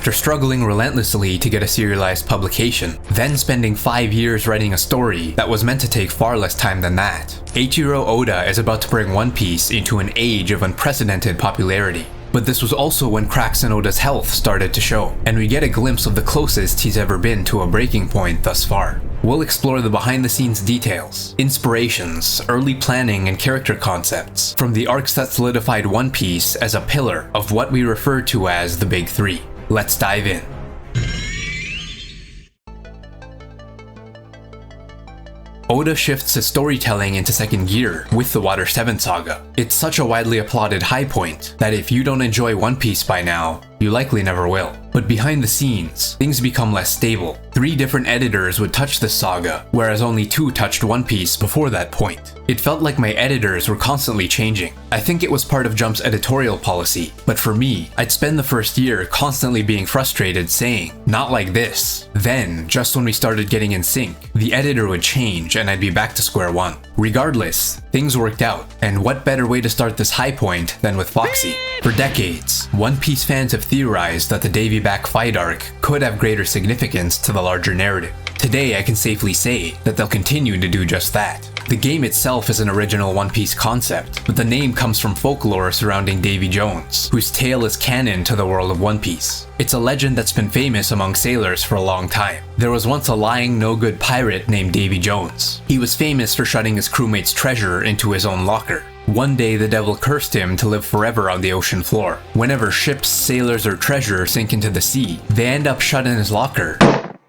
after struggling relentlessly to get a serialized publication, then spending 5 years writing a story that was meant to take far less time than that. Eiichiro Oda is about to bring One Piece into an age of unprecedented popularity. But this was also when cracks in Oda's health started to show, and we get a glimpse of the closest he's ever been to a breaking point thus far. We'll explore the behind-the-scenes details, inspirations, early planning, and character concepts from the arcs that solidified One Piece as a pillar of what we refer to as the Big Three. Let's dive in. Oda shifts his storytelling into second gear with the Water 7 saga. It's such a widely applauded high point that if you don't enjoy One Piece by now, you likely never will. But behind the scenes, things become less stable. 3 different editors would touch this saga, whereas only 2 touched One Piece before that point. It felt like my editors were constantly changing. I think it was part of Jump's editorial policy, but for me, I'd spend the first year constantly being frustrated saying, "Not like this." Then, just when we started getting in sync, the editor would change and I'd be back to square one. Regardless, things worked out, and what better way to start this high point than with Foxy? For decades, One Piece fans have theorized that the Davy Back fight arc could have greater significance to the larger narrative. Today I can safely say that they'll continue to do just that. The game itself is an original One Piece concept, but the name comes from folklore surrounding Davy Jones, whose tale is canon to the world of One Piece. It's a legend that's been famous among sailors for a long time. There was once a lying, no-good pirate named Davy Jones. He was famous for shutting his crewmates' treasure into his own locker. One day the devil cursed him to live forever on the ocean floor. Whenever ships, sailors, or treasure sink into the sea, they end up shut in his locker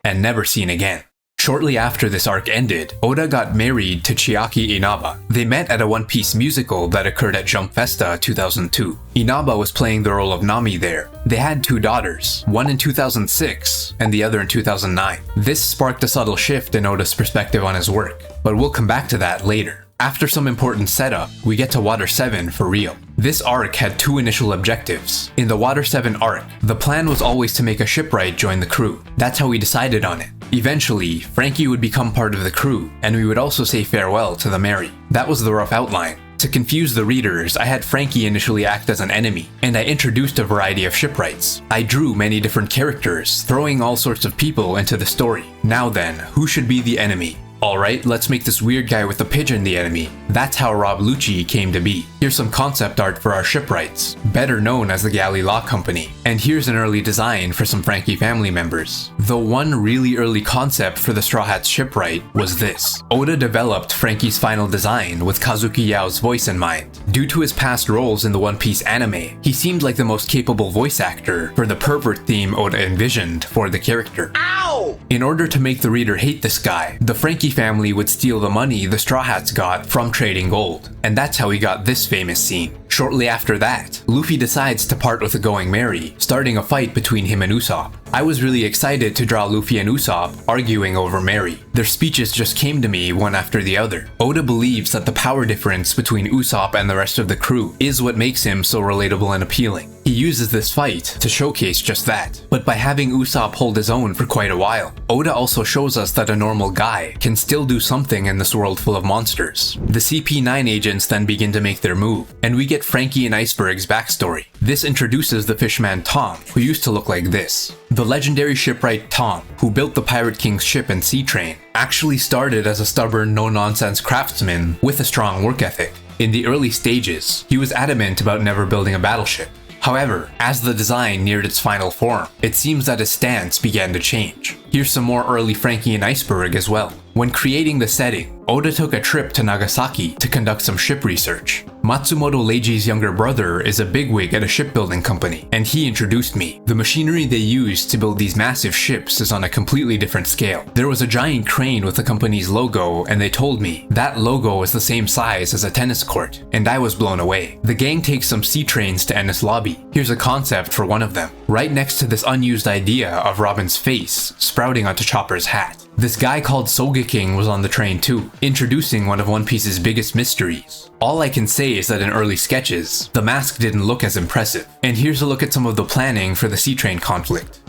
and never seen again. Shortly after this arc ended, Oda got married to Chiaki Inaba. They met at a One Piece musical that occurred at Jump Festa 2002. Inaba was playing the role of Nami there. They had 2 daughters, one in 2006 and the other in 2009. This sparked a subtle shift in Oda's perspective on his work, but we'll come back to that later. After some important setup, we get to Water 7 for real. This arc had 2 initial objectives. In the Water 7 arc, the plan was always to make a shipwright join the crew. That's how we decided on it. Eventually, Frankie would become part of the crew, and we would also say farewell to the Mary. That was the rough outline. To confuse the readers, I had Frankie initially act as an enemy, and I introduced a variety of shipwrights. I drew many different characters, throwing all sorts of people into the story. Now then, who should be the enemy? Alright, let's make this weird guy with the pigeon the enemy. That's how Rob Lucci came to be. Here's some concept art for our shipwrights, better known as the Galley Law Company. And here's an early design for some Frankie family members. The one really early concept for the Straw Hats shipwright was this. Oda developed Frankie's final design with Kazuki Yao's voice in mind. Due to his past roles in the One Piece anime, he seemed like the most capable voice actor for the pervert theme Oda envisioned for the character. Ow! In order to make the reader hate this guy, the Frankie family would steal the money the Straw Hats got from trading gold, and that's how he got this famous scene. Shortly after that, Luffy decides to part with the Going Merry, starting a fight between him and Usopp. I was really excited to draw Luffy and Usopp arguing over Merry. Their speeches just came to me one after the other. Oda believes that the power difference between Usopp and the rest of the crew is what makes him so relatable and appealing. He uses this fight to showcase just that. But by having Usopp hold his own for quite a while, Oda also shows us that a normal guy can still do something in this world full of monsters. The CP9 agents then begin to make their move, and we get Frankie and Iceberg's backstory. This introduces the fishman Tom, who used to look like this. The legendary shipwright Tom, who built the Pirate King's ship and sea train, actually started as a stubborn, no-nonsense craftsman with a strong work ethic. In the early stages, he was adamant about never building a battleship. However, as the design neared its final form, it seems that his stance began to change. Here's some more early Frankie and Iceberg as well. When creating the setting, Oda took a trip to Nagasaki to conduct some ship research. Matsumoto Leiji's younger brother is a bigwig at a shipbuilding company, and he introduced me. The machinery they used to build these massive ships is on a completely different scale. There was a giant crane with the company's logo, and they told me that logo is the same size as a tennis court, and I was blown away. The gang takes some sea trains to Enies Lobby. Here's a concept for one of them, right next to this unused idea of Robin's face sprouting onto Chopper's hat. This guy called Sogeking was on the train too, introducing one of One Piece's biggest mysteries. All I can say is that in early sketches, the mask didn't look as impressive. And here's a look at some of the planning for the sea train conflict.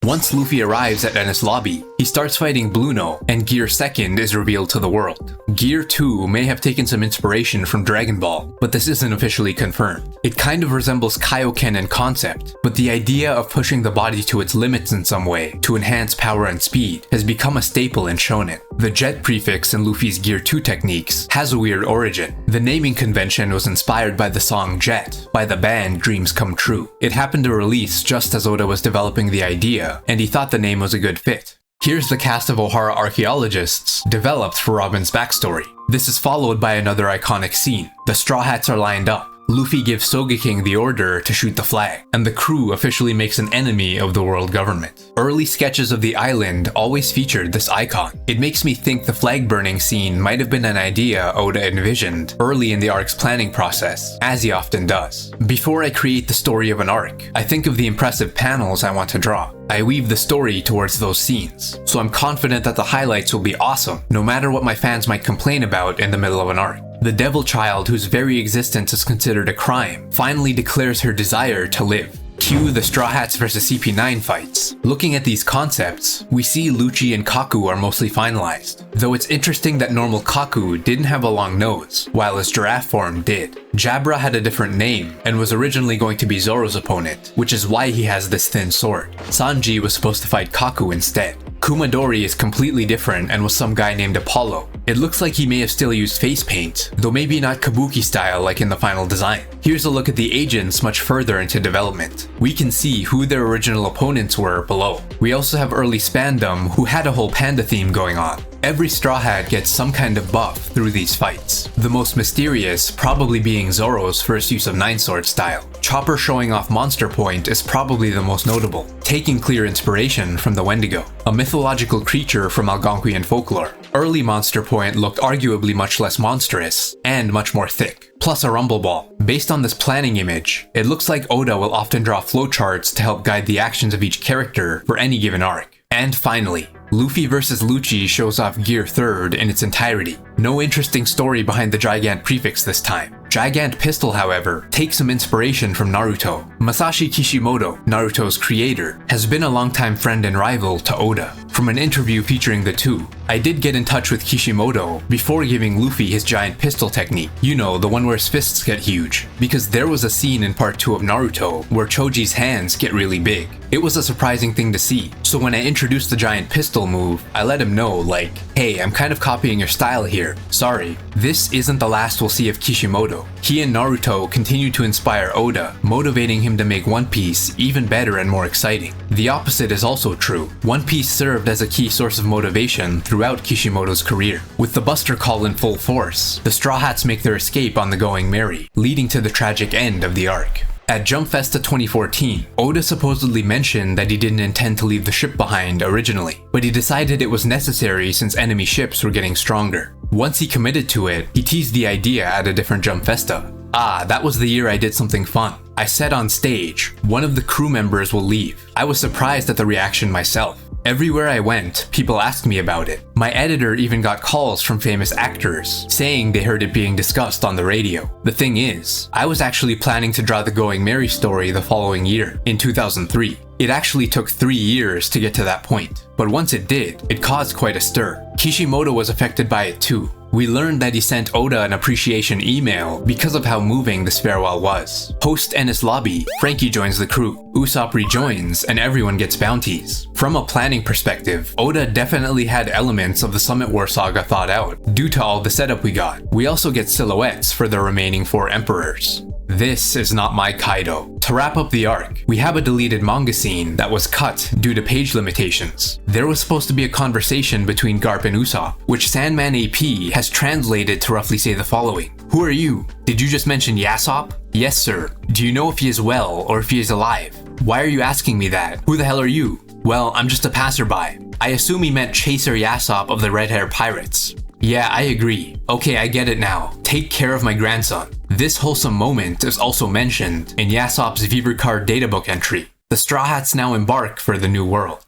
Once Luffy arrives at Enies Lobby, he starts fighting Blueno, and Gear 2nd is revealed to the world. Gear 2 may have taken some inspiration from Dragon Ball, but this isn't officially confirmed. It kind of resembles Kaioken in concept, but the idea of pushing the body to its limits in some way to enhance power and speed has become a staple in shonen. The jet prefix in Luffy's Gear 2 techniques has a weird origin. The naming convention was inspired by the song Jet by the band Dreams Come True. It happened to release just as Oda was developing the idea, and he thought the name was a good fit. Here's the cast of Ohara archaeologists developed for Robin's backstory. This is followed by another iconic scene. The Straw Hats are lined up. Luffy gives Sogeking the order to shoot the flag, and the crew officially makes an enemy of the world government. Early sketches of the island always featured this icon. It makes me think the flag burning scene might have been an idea Oda envisioned early in the arc's planning process, as he often does. Before I create the story of an arc, I think of the impressive panels I want to draw. I weave the story towards those scenes, so I'm confident that the highlights will be awesome, no matter what my fans might complain about in the middle of an arc. The Devil Child, whose very existence is considered a crime, finally declares her desire to live. Cue the Straw Hats vs CP9 fights. Looking at these concepts, we see Lucci and Kaku are mostly finalized, though it's interesting that normal Kaku didn't have a long nose, while his giraffe form did. Jabra had a different name, and was originally going to be Zoro's opponent, which is why he has this thin sword. Sanji was supposed to fight Kaku instead. Kumadori is completely different and was some guy named Apollo. It looks like he may have still used face paint, though maybe not kabuki style like in the final design. Here's a look at the agents much further into development. We can see who their original opponents were below. We also have early Spandam, who had a whole panda theme going on. Every Straw Hat gets some kind of buff through these fights, the most mysterious probably being Zoro's first use of Nine Sword style. Chopper showing off Monster Point is probably the most notable, taking clear inspiration from the Wendigo, a mythological creature from Algonquian folklore. Early Monster Point looked arguably much less monstrous, and much more thick, plus a rumble ball. Based on this planning image, it looks like Oda will often draw flowcharts to help guide the actions of each character for any given arc. And finally, Luffy vs Lucci shows off Gear 3rd in its entirety. No interesting story behind the Gigant prefix this time. Gigant Pistol, however, takes some inspiration from Naruto. Masashi Kishimoto, Naruto's creator, has been a longtime friend and rival to Oda. From an interview featuring the two, I did get in touch with Kishimoto before giving Luffy his giant pistol technique. You know, the one where his fists get huge. Because there was a scene in part 2 of Naruto where Choji's hands get really big. It was a surprising thing to see. So when I introduced the giant pistol move, I let him know, like, hey, I'm kind of copying your style here. Sorry. This isn't the last we'll see of Kishimoto. He and Naruto continue to inspire Oda, motivating him to make One Piece even better and more exciting. The opposite is also true. One Piece served as a key source of motivation throughout Kishimoto's career. With the Buster Call in full force, the Straw Hats make their escape on the Going Merry, leading to the tragic end of the arc. At Jump Festa 2014, Oda supposedly mentioned that he didn't intend to leave the ship behind originally, but he decided it was necessary since enemy ships were getting stronger. Once he committed to it, he teased the idea at a different Jump Festa. Ah, that was the year I did something fun. I said on stage, one of the crew members will leave. I was surprised at the reaction myself. Everywhere I went, people asked me about it. My editor even got calls from famous actors, saying they heard it being discussed on the radio. The thing is, I was actually planning to draw the Going Merry story the following year, in 2003. It actually took 3 years to get to that point, but once it did, it caused quite a stir. Kishimoto was affected by it too. We learned that he sent Oda an appreciation email because of how moving this farewell was. Post Enies Lobby, Frankie joins the crew, Usopp rejoins, and everyone gets bounties. From a planning perspective, Oda definitely had elements of the Summit War saga thought out, due to all the setup we got. We also get silhouettes for the remaining 4 emperors. This is not my Kaido. To wrap up the arc, we have a deleted manga scene that was cut due to page limitations. There was supposed to be a conversation between Garp and Usopp, which Sandman AP has translated to roughly say the following. Who are you? Did you just mention Yasop? Yes, sir. Do you know if he is well or if he is alive? Why are you asking me that? Who the hell are you? Well, I'm just a passerby. I assume he meant Chaser Yasop of the Red Hair Pirates. Yeah, I agree. Okay, I get it now. Take care of my grandson. This wholesome moment is also mentioned in Yasop's Viver Card databook entry. The Straw Hats now embark for the New World.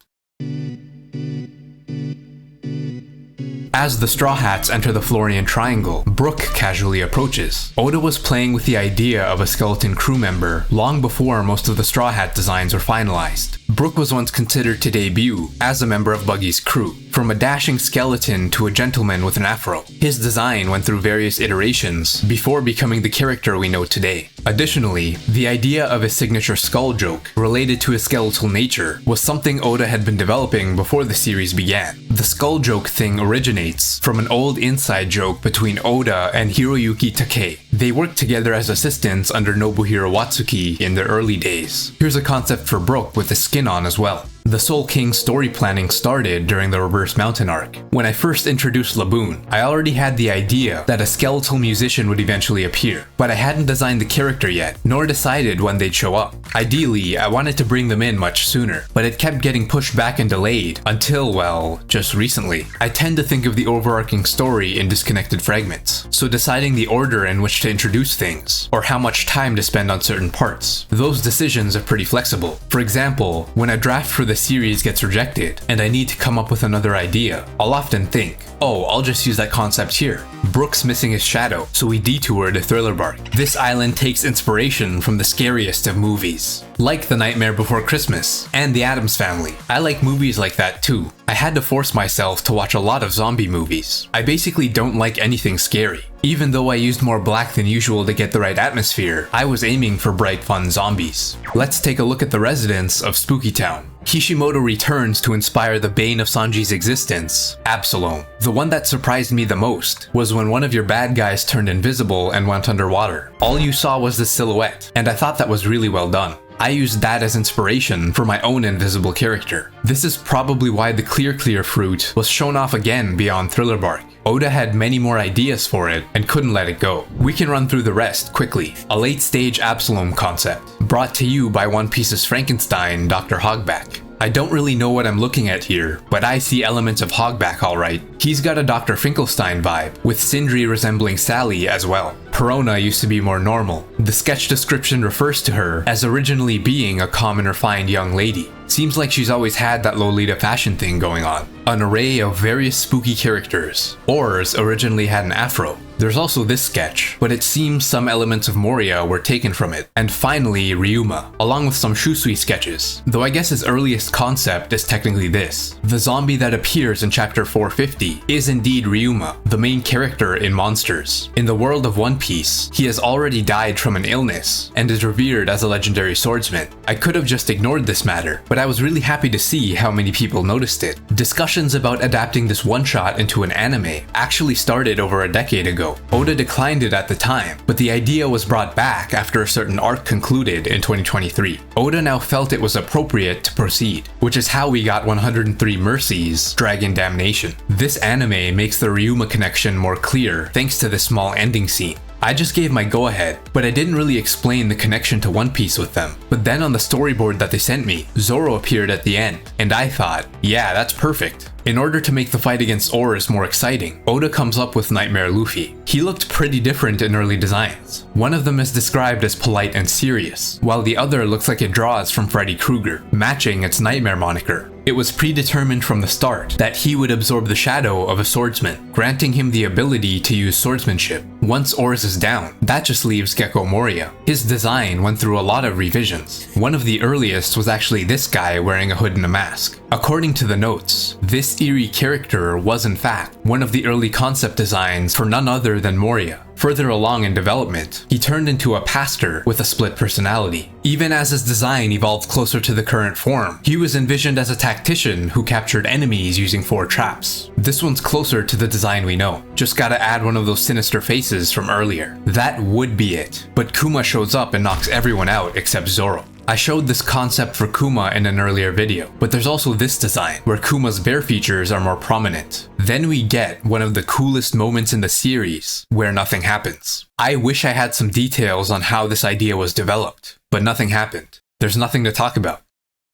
As the Straw Hats enter the Florian Triangle, Brook casually approaches. Oda was playing with the idea of a skeleton crew member long before most of the Straw Hat designs were finalized. Brook was once considered to debut as a member of Buggy's crew, from a dashing skeleton to a gentleman with an afro. His design went through various iterations before becoming the character we know today. Additionally, the idea of a signature skull joke related to his skeletal nature was something Oda had been developing before the series began. The skull joke thing originates from an old inside joke between Oda and Hiroyuki Takei. They worked together as assistants under Nobuhiro Watsuki in their early days. Here's a concept for Brook with the skin on as well. The Soul King story planning started during the Reverse Mountain arc. When I first introduced Laboon, I already had the idea that a skeletal musician would eventually appear, but I hadn't designed the character yet, nor decided when they'd show up. Ideally, I wanted to bring them in much sooner, but it kept getting pushed back and delayed until, well, just recently. I tend to think of the overarching story in disconnected fragments, so deciding the order in which to introduce things, or how much time to spend on certain parts, those decisions are pretty flexible. For example, when a draft for the series gets rejected and I need to come up with another idea, I'll often think, oh, I'll just use that concept here. Brook's missing his shadow, so we detour to Thriller Bark. This island takes inspiration from the scariest of movies, like The Nightmare Before Christmas and The Addams Family. I like movies like that too. I had to force myself to watch a lot of zombie movies. I basically don't like anything scary. Even though I used more black than usual to get the right atmosphere, I was aiming for bright, fun zombies. Let's take a look at the residents of Spooky Town. Kishimoto returns to inspire the bane of Sanji's existence, Absalom. The one that surprised me the most was when one of your bad guys turned invisible and went underwater. All you saw was the silhouette, and I thought that was really well done. I used that as inspiration for my own invisible character. This is probably why the Clear fruit was shown off again beyond Thriller Bark. Oda had many more ideas for it and couldn't let it go. We can run through the rest quickly. A late-stage Absalom concept, brought to you by One Piece's Frankenstein, Dr. Hogback. I don't really know what I'm looking at here, but I see elements of Hogback alright. He's got a Dr. Finkelstein vibe, with Sindri resembling Sally as well. Perona used to be more normal. The sketch description refers to her as originally being a calm and refined young lady. Seems like she's always had that Lolita fashion thing going on. An array of various spooky characters. Oars originally had an afro. There's also this sketch, but it seems some elements of Moria were taken from it. And finally, Ryuma, along with some Shusui sketches, though I guess his earliest concept is technically this. The zombie that appears in chapter 450 is indeed Ryuma, the main character in Monsters. In the world of One Piece, he has already died from an illness, and is revered as a legendary swordsman. I could have just ignored this matter, but I was really happy to see how many people noticed it. Discussions about adapting this one-shot into an anime actually started over a decade ago. Oda declined it at the time, but the idea was brought back after a certain arc concluded in 2023. Oda now felt it was appropriate to proceed, which is how we got 103 Mercies, Dragon Damnation. This anime makes the Ryuma connection more clear thanks to this small ending scene. I just gave my go-ahead, but I didn't really explain the connection to One Piece with them. But then on the storyboard that they sent me, Zoro appeared at the end, and I thought, yeah, that's perfect. In order to make the fight against Oars more exciting, Oda comes up with Nightmare Luffy. He looked pretty different in early designs. One of them is described as polite and serious, while the other looks like it draws from Freddy Krueger, matching its Nightmare moniker. It was predetermined from the start that he would absorb the shadow of a swordsman, granting him the ability to use swordsmanship. Once Oars is down, that just leaves Gecko Moria. His design went through a lot of revisions. One of the earliest was actually this guy wearing a hood and a mask. According to the notes, this eerie character was in fact one of the early concept designs for none other than Moria. Further along in development, he turned into a pastor with a split personality. Even as his design evolved closer to the current form, he was envisioned as a tactician who captured enemies using 4 traps. This one's closer to the design we know. Just gotta add one of those sinister faces from earlier. That would be it. But Kuma shows up and knocks everyone out except Zoro. I showed this concept for Kuma in an earlier video, but there's also this design, where Kuma's bear features are more prominent. Then we get one of the coolest moments in the series, where nothing happens. I wish I had some details on how this idea was developed, but nothing happened. There's nothing to talk about.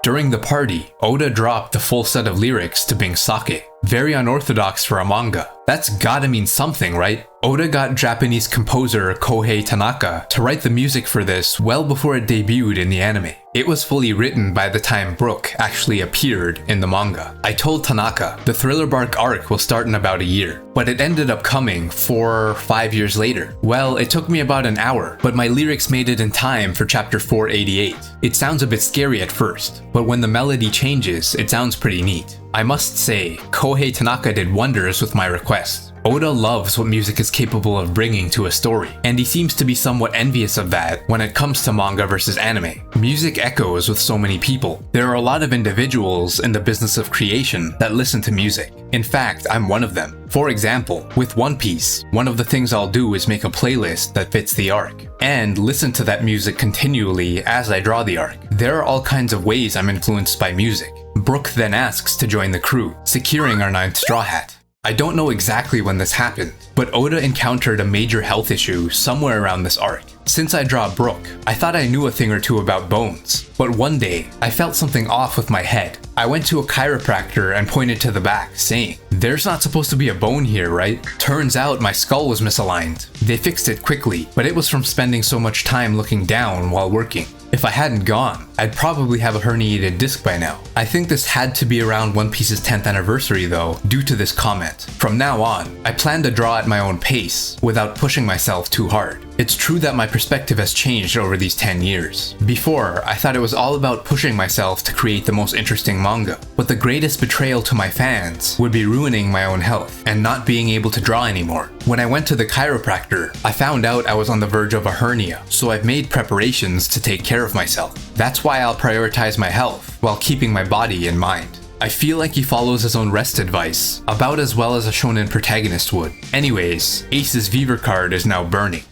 During the party, Oda dropped the full set of lyrics to Binks' Sake. Very unorthodox for a manga. That's gotta mean something, right? Oda got Japanese composer Kohei Tanaka to write the music for this well before it debuted in the anime. It was fully written by the time Brook actually appeared in the manga. I told Tanaka the Thriller Bark arc will start in about a year, but it ended up coming 4 or 5 years later. Well, it took me about an hour, but my lyrics made it in time for chapter 488. It sounds a bit scary at first, but when the melody changes, it sounds pretty neat. I must say, Kohei Tanaka did wonders with my request. Oda loves what music is capable of bringing to a story, and he seems to be somewhat envious of that when it comes to manga versus anime. Music echoes with so many people. There are a lot of individuals in the business of creation that listen to music. In fact, I'm one of them. For example, with One Piece, one of the things I'll do is make a playlist that fits the arc, and listen to that music continually as I draw the arc. There are all kinds of ways I'm influenced by music. Brook then asks to join the crew, securing our 9th Straw Hat. I don't know exactly when this happened, but Oda encountered a major health issue somewhere around this arc. Since I draw Brook, I thought I knew a thing or two about bones, but one day, I felt something off with my head. I went to a chiropractor and pointed to the back, saying, "There's not supposed to be a bone here, right?" Turns out my skull was misaligned. They fixed it quickly, but it was from spending so much time looking down while working. If I hadn't gone, I'd probably have a herniated disc by now. I think this had to be around One Piece's 10th anniversary though, due to this comment. From now on, I plan to draw at my own pace, without pushing myself too hard. It's true that my perspective has changed over these 10 years. Before, I thought it was all about pushing myself to create the most interesting manga, but the greatest betrayal to my fans would be ruining my own health, and not being able to draw anymore. When I went to the chiropractor, I found out I was on the verge of a hernia, so I've made preparations to take care of myself. That's why I'll prioritize my health, while keeping my body in mind. I feel like he follows his own rest advice, about as well as a shonen protagonist would. Anyways, Ace's Viver card is now burning.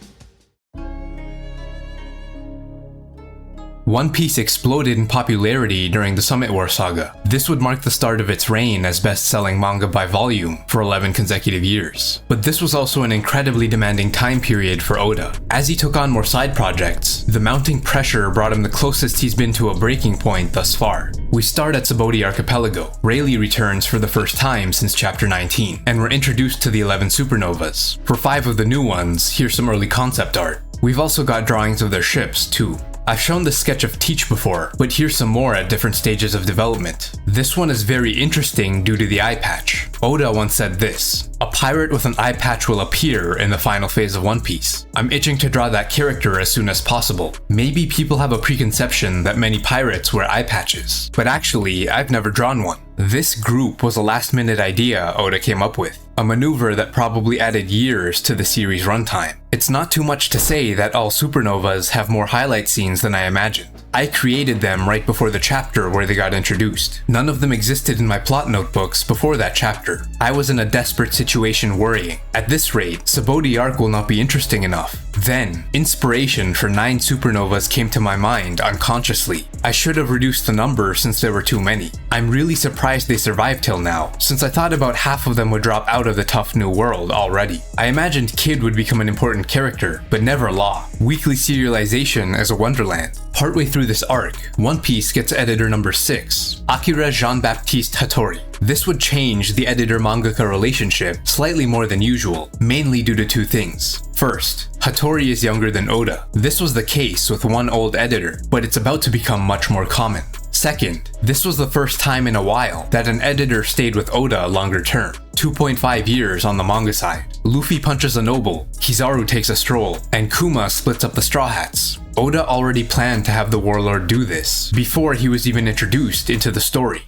One Piece exploded in popularity during the Summit War saga. This would mark the start of its reign as best-selling manga by volume for 11 consecutive years. But this was also an incredibly demanding time period for Oda. As he took on more side projects, the mounting pressure brought him the closest he's been to a breaking point thus far. We start at Saboady Archipelago. Rayleigh returns for the first time since chapter 19, and we're introduced to the 11 supernovas. For 5 of the new ones, here's some early concept art. We've also got drawings of their ships, too. I've shown this sketch of Teach before, but here's some more at different stages of development. This one is very interesting due to the eye patch. Oda once said this: "A pirate with an eye patch will appear in the final phase of One Piece. I'm itching to draw that character as soon as possible." Maybe people have a preconception that many pirates wear eye patches, but actually, I've never drawn one. This group was a last-minute idea Oda came up with, a maneuver that probably added years to the series' runtime. It's not too much to say that all supernovas have more highlight scenes than I imagined. I created them right before the chapter where they got introduced. None of them existed in my plot notebooks before that chapter. I was in a desperate situation worrying. At this rate, Saboody arc will not be interesting enough. Then, inspiration for 9 supernovas came to my mind unconsciously. I should have reduced the number since there were too many. I'm really surprised they survived till now, since I thought about half of them would drop out of the tough new world already. I imagined Kid would become an important character, but never Law. Weekly serialization as a wonderland. Partway through this arc, One Piece gets editor number 6, Akira Jean-Baptiste Hattori. This would change the editor-mangaka relationship slightly more than usual, mainly due to 2 things. First, Hattori is younger than Oda. This was the case with one old editor, but it's about to become much more common. Second, this was the first time in a while that an editor stayed with Oda longer term. 2.5 years on the manga side. Luffy punches a noble, Kizaru takes a stroll, and Kuma splits up the Straw Hats. Oda already planned to have the warlord do this, before he was even introduced into the story.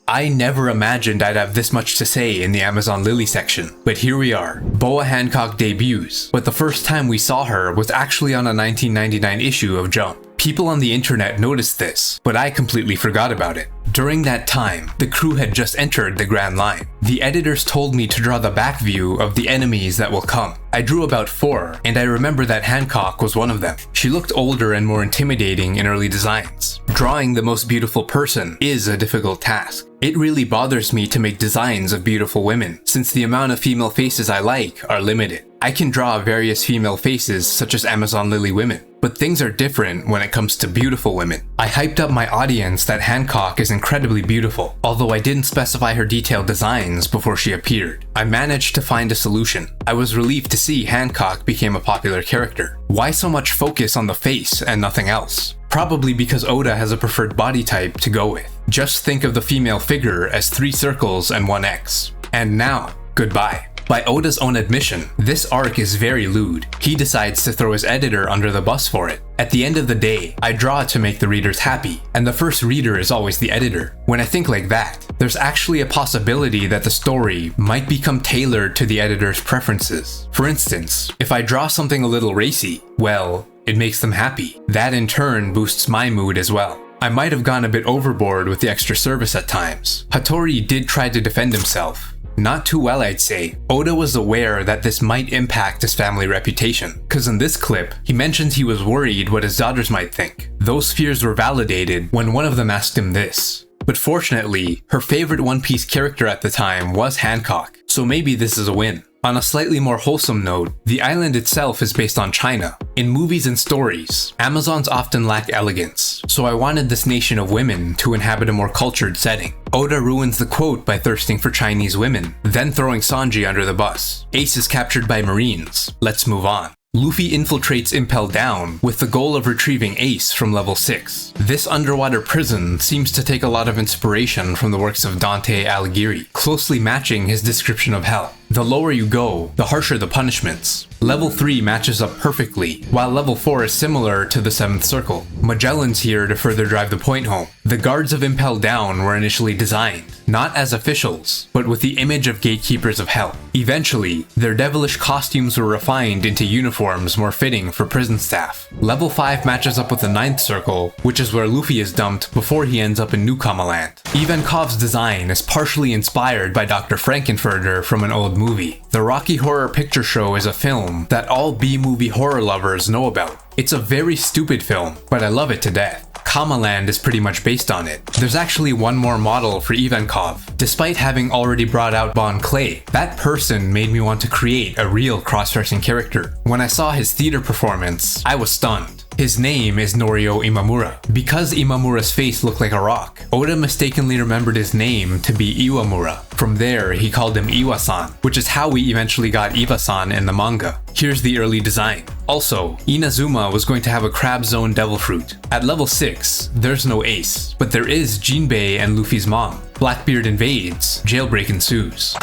I never imagined I'd have this much to say in the Amazon Lily section, but here we are. Boa Hancock debuts, but the first time we saw her was actually on a 1999 issue of Jump. People on the internet noticed this, but I completely forgot about it. During that time, the crew had just entered the Grand Line. The editors told me to draw the back view of the enemies that will come. I drew about 4, and I remember that Hancock was one of them. She looked older and more intimidating in early designs. Drawing the most beautiful person is a difficult task. It really bothers me to make designs of beautiful women, since the amount of female faces I like are limited. I can draw various female faces such as Amazon Lily women, But things are different when it comes to beautiful women. I hyped up my audience that Hancock is incredibly beautiful, although I didn't specify her detailed designs before she appeared. I managed to find a solution. I was relieved to see Hancock became a popular character. Why so much focus on the face and nothing else? Probably because Oda has a preferred body type to go with. Just think of the female figure as 3 circles and 1 X. And now, goodbye. By Oda's own admission, this arc is very lewd. He decides to throw his editor under the bus for it. At the end of the day, I draw to make the readers happy, and the first reader is always the editor. When I think like that, there's actually a possibility that the story might become tailored to the editor's preferences. For instance, if I draw something a little racy, well, it makes them happy. That in turn boosts my mood as well. I might have gone a bit overboard with the extra service at times. Hattori did try to defend himself. Not too well, I'd say. Oda was aware that this might impact his family reputation, cause in this clip, he mentions he was worried what his daughters might think. Those fears were validated when one of them asked him this. But fortunately, her favorite One Piece character at the time was Hancock, so maybe this is a win. On a slightly more wholesome note, the island itself is based on China. In movies and stories, Amazons often lack elegance, so I wanted this nation of women to inhabit a more cultured setting. Oda ruins the quote by thirsting for Chinese women, then throwing Sanji under the bus. Ace is captured by Marines. Let's move on. Luffy infiltrates Impel Down with the goal of retrieving Ace from level 6. This underwater prison seems to take a lot of inspiration from the works of Dante Alighieri, closely matching his description of hell. The lower you go, the harsher the punishments. Level 3 matches up perfectly, while level 4 is similar to the 7th circle. Magellan's here to further drive the point home. The guards of Impel Down were initially designed, not as officials, but with the image of gatekeepers of hell. Eventually, their devilish costumes were refined into uniforms more fitting for prison staff. Level 5 matches up with the 9th circle, which is where Luffy is dumped before he ends up in Newcama Land. Ivankov's design is partially inspired by Dr. Frankenfurter from an old movie. The Rocky Horror Picture Show is a film that all B-movie horror lovers know about. It's a very stupid film, but I love it to death. Kama Land is pretty much based on it. There's actually one more model for Ivankov. Despite having already brought out Bon Clay, that person made me want to create a real cross-dressing character. When I saw his theater performance, I was stunned. His name is Norio Imamura. Because Imamura's face looked like a rock, Oda mistakenly remembered his name to be Iwamura. From there, he called him Iwasan, which is how we eventually got Iwasan in the manga. Here's the early design. Also, Inazuma was going to have a Crab Zone Devil Fruit. At level 6, there's no Ace, but there is Jinbei and Luffy's mom. Blackbeard invades, jailbreak ensues.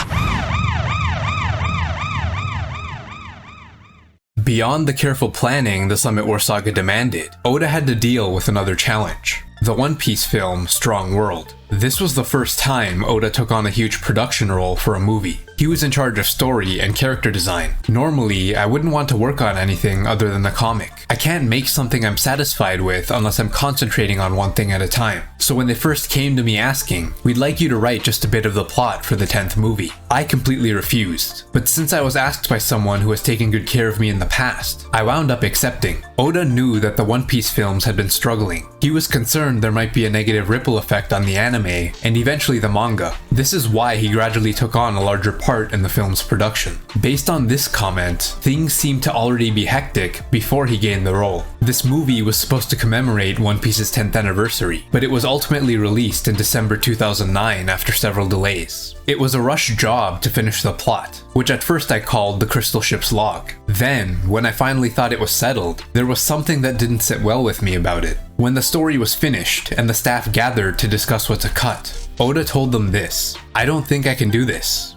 Beyond the careful planning the Summit War Saga demanded, Oda had to deal with another challenge. The One Piece film, Strong World. This was the first time Oda took on a huge production role for a movie. He was in charge of story and character design. Normally, I wouldn't want to work on anything other than the comic. I can't make something I'm satisfied with unless I'm concentrating on one thing at a time. So when they first came to me asking, "We'd like you to write just a bit of the plot for the 10th movie," I completely refused. But since I was asked by someone who has taken good care of me in the past, I wound up accepting. Oda knew that the One Piece films had been struggling. He was concerned there might be a negative ripple effect on the anime and eventually the manga. This is why he gradually took on a larger part in the film's production. Based on this comment, things seemed to already be hectic before he gained the role. This movie was supposed to commemorate One Piece's 10th anniversary, but it was ultimately released in December 2009 after several delays. It was a rush job to finish the plot, which at first I called the Crystal Ship's log. Then, when I finally thought it was settled, there was something that didn't sit well with me about it. When the story was finished and the staff gathered to discuss what to cut, Oda told them this: "I don't think I can do this.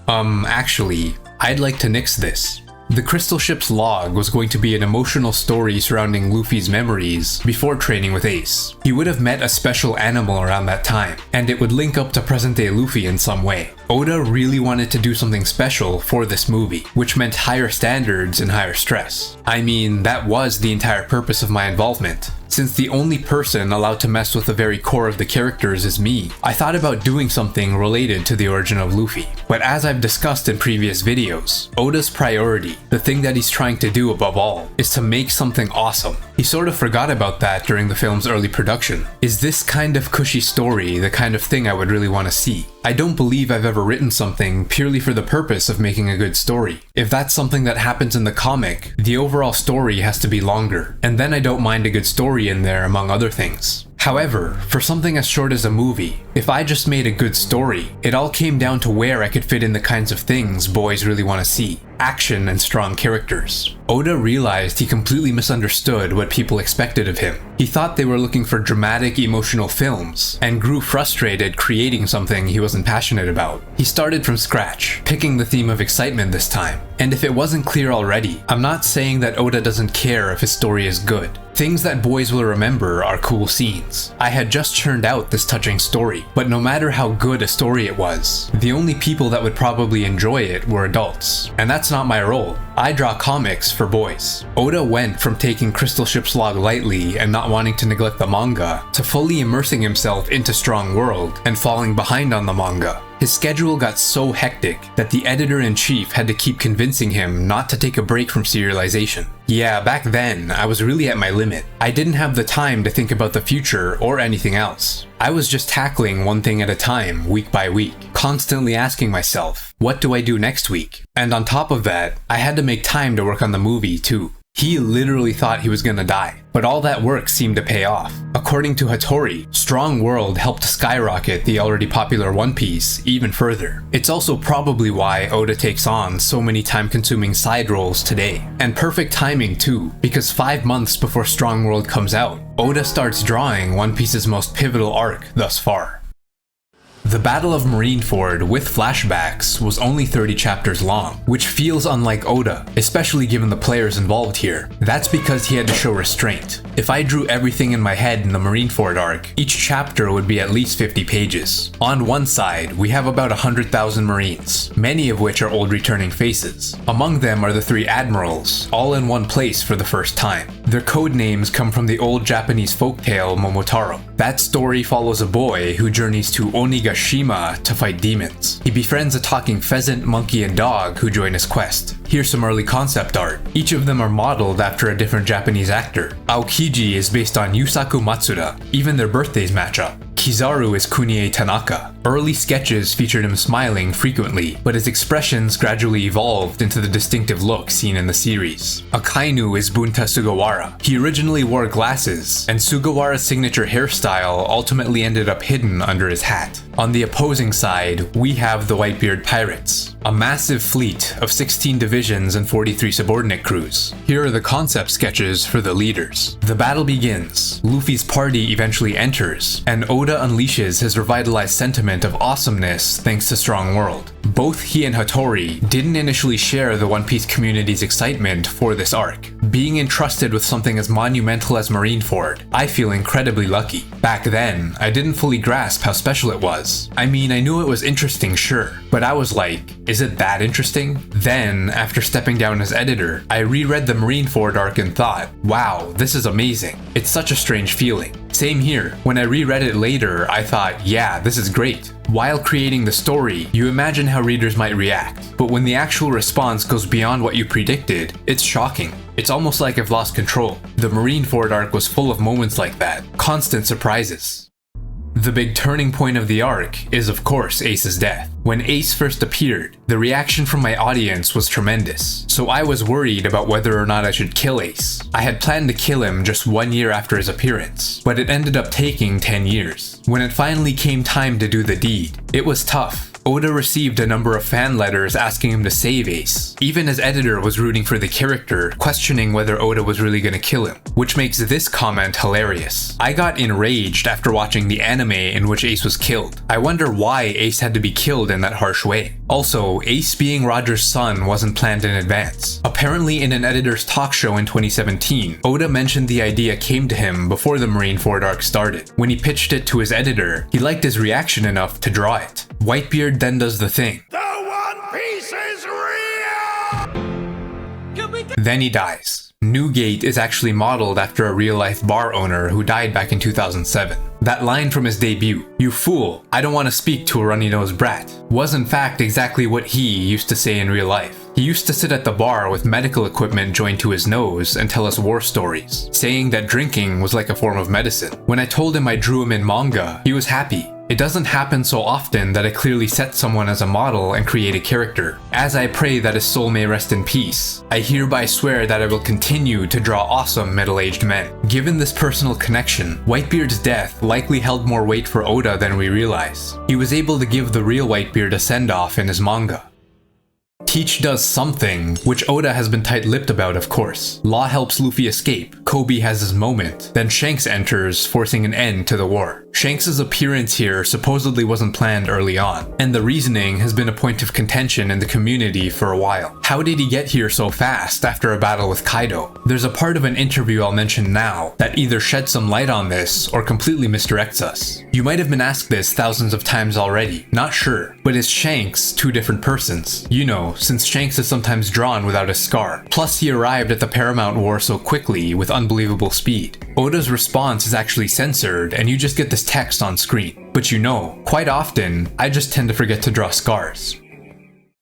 Actually, I'd like to nix this." The Crystal Ship's log was going to be an emotional story surrounding Luffy's memories before training with Ace. He would have met a special animal around that time, and it would link up to present-day Luffy in some way. Oda really wanted to do something special for this movie, which meant higher standards and higher stress. I mean, that was the entire purpose of my involvement. Since the only person allowed to mess with the very core of the characters is me, I thought about doing something related to the origin of Luffy. But as I've discussed in previous videos, Oda's priority, the thing that he's trying to do above all, is to make something awesome. He sort of forgot about that during the film's early production. Is this kind of cushy story the kind of thing I would really want to see? I don't believe I've ever written something purely for the purpose of making a good story. If that's something that happens in the comic, the overall story has to be longer, and then I don't mind a good story in there among other things. However, for something as short as a movie, if I just made a good story, it all came down to where I could fit in the kinds of things boys really want to see. Action and strong characters. Oda realized he completely misunderstood what people expected of him. He thought they were looking for dramatic, emotional films, and grew frustrated creating something he wasn't passionate about. He started from scratch, picking the theme of excitement this time. And if it wasn't clear already, I'm not saying that Oda doesn't care if his story is good. Things that boys will remember are cool scenes. I had just churned out this touching story, but no matter how good a story it was, the only people that would probably enjoy it were adults. And that's not my role. I draw comics for boys. Oda went from taking Crystal Ship's log lightly and not wanting to neglect the manga, to fully immersing himself into Strong World and falling behind on the manga. His schedule got so hectic that the editor-in-chief had to keep convincing him not to take a break from serialization. Yeah, back then, I was really at my limit. I didn't have the time to think about the future or anything else. I was just tackling one thing at a time, week by week, constantly asking myself, what do I do next week? And on top of that, I had to make time to work on the movie too. He literally thought he was gonna die, but all that work seemed to pay off. According to Hattori, Strong World helped skyrocket the already popular One Piece even further. It's also probably why Oda takes on so many time-consuming side roles today. And perfect timing too, because 5 months before Strong World comes out, Oda starts drawing One Piece's most pivotal arc thus far. The Battle of Marineford with flashbacks was only 30 chapters long, which feels unlike Oda, especially given the players involved here. That's because he had to show restraint. If I drew everything in my head in the Marineford arc, each chapter would be at least 50 pages. On one side, we have about 100,000 Marines, many of which are old returning faces. Among them are the 3 admirals, all in one place for the first time. Their code names come from the old Japanese folktale Momotaro. That story follows a boy who journeys to Onigashima to fight demons. He befriends a talking pheasant, monkey, and dog who join his quest. Here's some early concept art. Each of them are modeled after a different Japanese actor. Aokiji is based on Yusaku Matsuda. Even their birthdays match up. Kizaru is Kunie Tanaka. Early sketches featured him smiling frequently, but his expressions gradually evolved into the distinctive look seen in the series. Akainu is Bunta Sugawara. He originally wore glasses, and Sugawara's signature hairstyle ultimately ended up hidden under his hat. On the opposing side, we have the Whitebeard Pirates, a massive fleet of 16 divisions and 43 subordinate crews. Here are the concept sketches for the leaders. The battle begins, Luffy's party eventually enters, and Oda unleashes his revitalized sentiment of awesomeness thanks to Strong World. Both he and Hattori didn't initially share the One Piece community's excitement for this arc. Being entrusted with something as monumental as Marineford, I feel incredibly lucky. Back then, I didn't fully grasp how special it was. I mean, I knew it was interesting, sure, but I was like, is it that interesting? Then, after stepping down as editor, I reread the Marineford arc and thought, wow, this is amazing. It's such a strange feeling. Same here. When I reread it later, I thought, yeah, this is great. While creating the story, you imagine how readers might react, but when the actual response goes beyond what you predicted, it's shocking. It's almost like I've lost control. The Marineford arc was full of moments like that, constant surprises. The big turning point of the arc is, of course, Ace's death. When Ace first appeared, the reaction from my audience was tremendous, so I was worried about whether or not I should kill Ace. I had planned to kill him just 1 year after his appearance, but it ended up taking 10 years. When it finally came time to do the deed, it was tough. Oda received a number of fan letters asking him to save Ace. Even his editor was rooting for the character, questioning whether Oda was really gonna kill him, which makes this comment hilarious. I got enraged after watching the anime in which Ace was killed. I wonder why Ace had to be killed in that harsh way. Also, Ace being Roger's son wasn't planned in advance. Apparently in an editor's talk show in 2017, Oda mentioned the idea came to him before the Marineford arc started. When he pitched it to his editor, he liked his reaction enough to draw it. Whitebeard then does the thing. The One Piece is real! Then he dies. Newgate is actually modeled after a real-life bar owner who died back in 2007. That line from his debut, "You fool, I don't want to speak to a runny-nosed brat," was in fact exactly what he used to say in real life. He used to sit at the bar with medical equipment joined to his nose and tell us war stories, saying that drinking was like a form of medicine. When I told him I drew him in manga, he was happy. It doesn't happen so often that I clearly set someone as a model and create a character. As I pray that his soul may rest in peace, I hereby swear that I will continue to draw awesome middle-aged men. Given this personal connection, Whitebeard's death likely held more weight for Oda than we realize. He was able to give the real Whitebeard a send-off in his manga. Teach does something, which Oda has been tight-lipped about, of course. Law helps Luffy escape, Kobe has his moment, then Shanks enters, forcing an end to the war. Shanks' appearance here supposedly wasn't planned early on, and the reasoning has been a point of contention in the community for a while. How did he get here so fast after a battle with Kaido? There's a part of an interview I'll mention now that either sheds some light on this or completely misdirects us. You might have been asked this thousands of times already, not sure, but is Shanks two different persons? You know, since Shanks is sometimes drawn without a scar. Plus he arrived at the Paramount War so quickly with unbelievable speed. Oda's response is actually censored and you just get this text on screen. But you know, quite often, I just tend to forget to draw scars.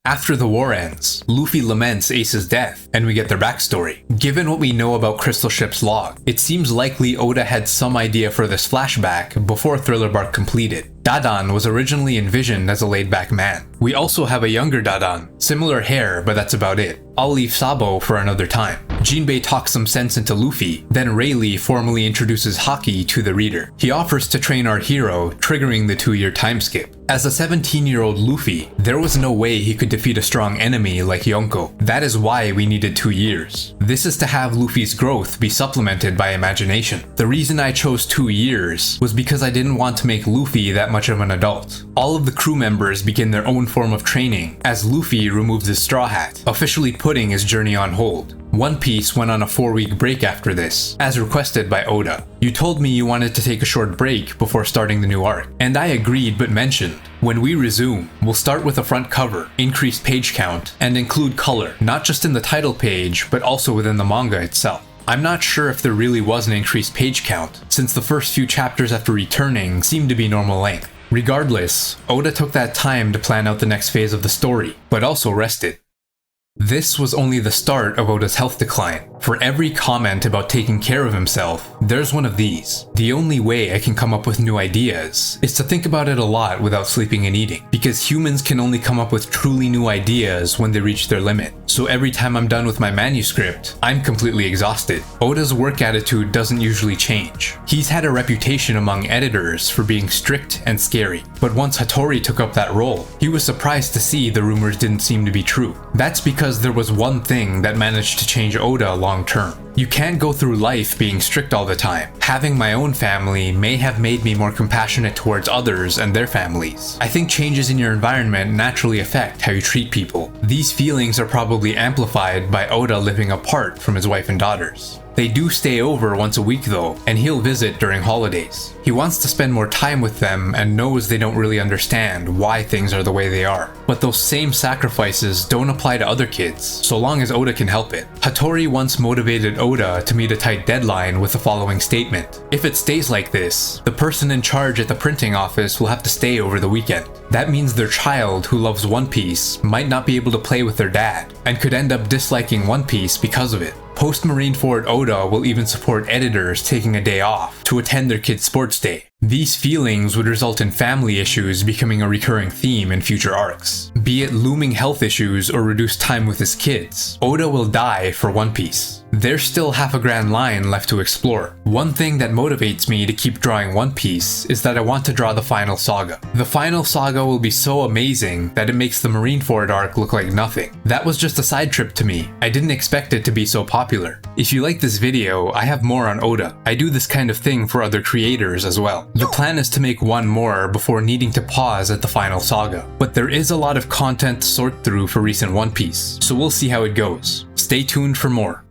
After the war ends, Luffy laments Ace's death, and we get their backstory. Given what we know about Crystal Ship's log, it seems likely Oda had some idea for this flashback before Thriller Bark completed. Dadan was originally envisioned as a laid-back man. We also have a younger Dadan, similar hair, but that's about it. I'll leave Sabo for another time. Jinbei talks some sense into Luffy, then Rayleigh formally introduces Haki to the reader. He offers to train our hero, triggering the 2-year time skip. As a 17-year-old Luffy, there was no way he could defeat a strong enemy like Yonko. That is why we needed 2 years. This is to have Luffy's growth be supplemented by imagination. The reason I chose 2 years was because I didn't want to make Luffy that much of an adult. All of the crew members begin their own form of training as Luffy removes his straw hat, officially putting his journey on hold. One Piece went on a 4-week break after this, as requested by Oda. You told me you wanted to take a short break before starting the new arc, and I agreed but mentioned, when we resume, we'll start with a front cover, increased page count, and include color, not just in the title page, but also within the manga itself. I'm not sure if there really was an increased page count, since the first few chapters after returning seemed to be normal length. Regardless, Oda took that time to plan out the next phase of the story, but also rested. This was only the start of Oda's health decline. For every comment about taking care of himself, there's one of these. The only way I can come up with new ideas is to think about it a lot without sleeping and eating, because humans can only come up with truly new ideas when they reach their limit. So every time I'm done with my manuscript, I'm completely exhausted. Oda's work attitude doesn't usually change. He's had a reputation among editors for being strict and scary, but once Hattori took up that role, he was surprised to see the rumors didn't seem to be true. That's because there was one thing that managed to change Oda long term. You can't go through life being strict all the time. Having my own family may have made me more compassionate towards others and their families. I think changes in your environment naturally affect how you treat people. These feelings are probably amplified by Oda living apart from his wife and daughters. They do stay over once a week though, and he'll visit during holidays. He wants to spend more time with them and knows they don't really understand why things are the way they are. But those same sacrifices don't apply to other kids, so long as Oda can help it. Hattori once motivated Oda to meet a tight deadline with the following statement: "If it stays like this, the person in charge at the printing office will have to stay over the weekend." That means their child who loves One Piece might not be able to play with their dad, and could end up disliking One Piece because of it. Post-Marineford Oda will even support editors taking a day off to attend their kid's sports day. These feelings would result in family issues becoming a recurring theme in future arcs. Be it looming health issues or reduced time with his kids, Oda will die for One Piece. There's still half a grand line left to explore. One thing that motivates me to keep drawing One Piece is that I want to draw the final saga. The final saga will be so amazing that it makes the Marineford arc look like nothing. That was just a side trip to me. I didn't expect it to be so popular. If you like this video, I have more on Oda. I do this kind of thing for other creators as well. The plan is to make one more before needing to pause at the final saga. But there is a lot of content to sort through for recent One Piece, so we'll see how it goes. Stay tuned for more.